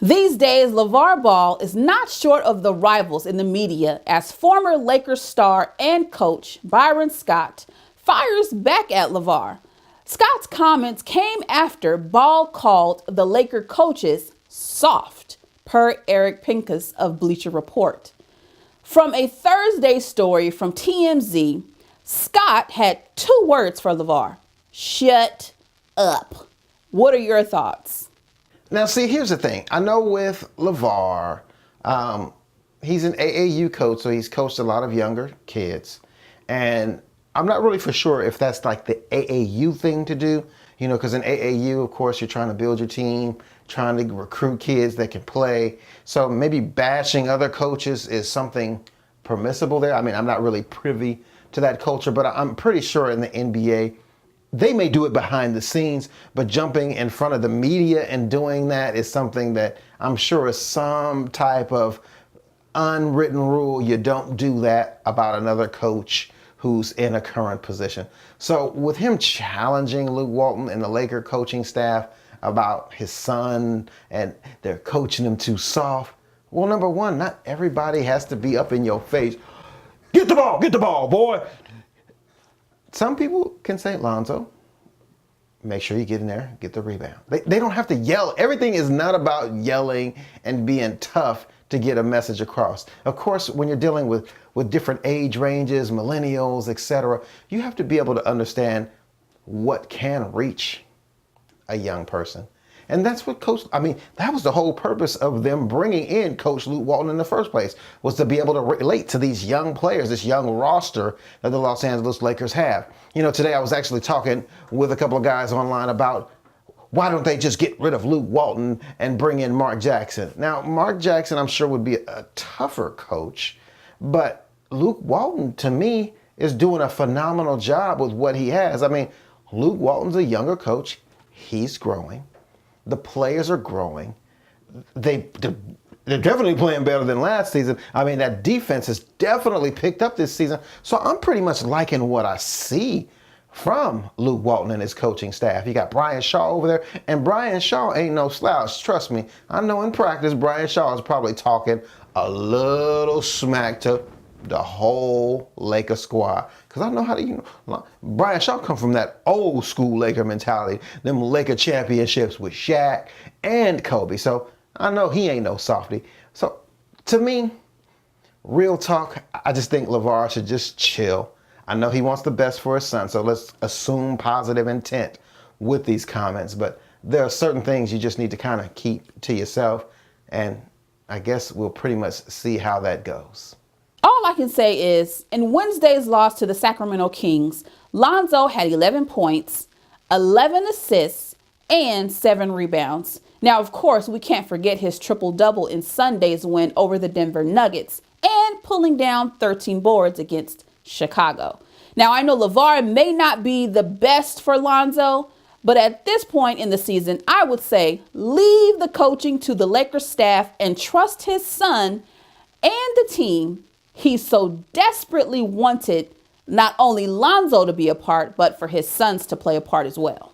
These days, Lavar Ball is not short of the rivals in the media as former Lakers star and coach Byron Scott fires back at Lavar. Scott's comments came after Ball called the Laker coaches soft, per Eric Pincus of Bleacher Report. From a Thursday story from TMZ, Scott had two words for Lavar: shut up. What are your thoughts? Now, see, here's the thing. I know with Lavar, he's an AAU coach, so he's coached a lot of younger kids. And I'm not really for sure if that's like the AAU thing to do, because in AAU, of course, you're trying to build your team, trying to recruit kids that can play. So maybe bashing other coaches is something permissible there. I mean, I'm not really privy to that culture, but I'm pretty sure in the NBA, they may do it behind the scenes, but jumping in front of the media and doing that is something that I'm sure is some type of unwritten rule. You don't do that about another coach who's in a current position. So with him challenging Luke Walton and the Laker coaching staff about his son and they're coaching him too soft, well, number one, not everybody has to be up in your face. Get the ball, boy. Some people can say, Lonzo, make sure you get in there, get the rebound. They don't have to yell. Everything is not about yelling and being tough to get a message across. Of course, when you're dealing with different age ranges, millennials, etc., you have to be able to understand what can reach a young person. And that's what that was the whole purpose of them bringing in Coach Luke Walton in the first place, was to be able to relate to these young players, this young roster that the Los Angeles Lakers have. Today I was actually talking with a couple of guys online about why don't they just get rid of Luke Walton and bring in Mark Jackson? Now, Mark Jackson, I'm sure, would be a tougher coach, but Luke Walton, to me, is doing a phenomenal job with what he has. I mean, Luke Walton's a younger coach. He's growing. The players are growing. They're definitely playing better than last season. I mean, that defense has definitely picked up this season. So I'm pretty much liking what I see from Luke Walton and his coaching staff. You got Brian Shaw over there, and Brian Shaw ain't no slouch. Trust me. I know in practice, Brian Shaw is probably talking a little smack to the whole Laker squad. Because I know how to, Brian Shaw come from that old school Laker mentality, them Laker championships with Shaq and Kobe. So I know he ain't no softy. So to me, real talk, I just think Lavar should just chill. I know he wants the best for his son, so let's assume positive intent with these comments. But there are certain things you just need to kind of keep to yourself. And I guess we'll pretty much see how that goes. All I can say is, in Wednesday's loss to the Sacramento Kings, Lonzo had 11 points, 11 assists, and 7 rebounds. Now, of course, we can't forget his triple-double in Sunday's win over the Denver Nuggets and pulling down 13 boards against Chicago. Now, I know Lavar may not be the best for Lonzo, but at this point in the season, I would say leave the coaching to the Lakers staff and trust his son and the team. He so desperately wanted not only Lonzo to be a part, but for his sons to play a part as well.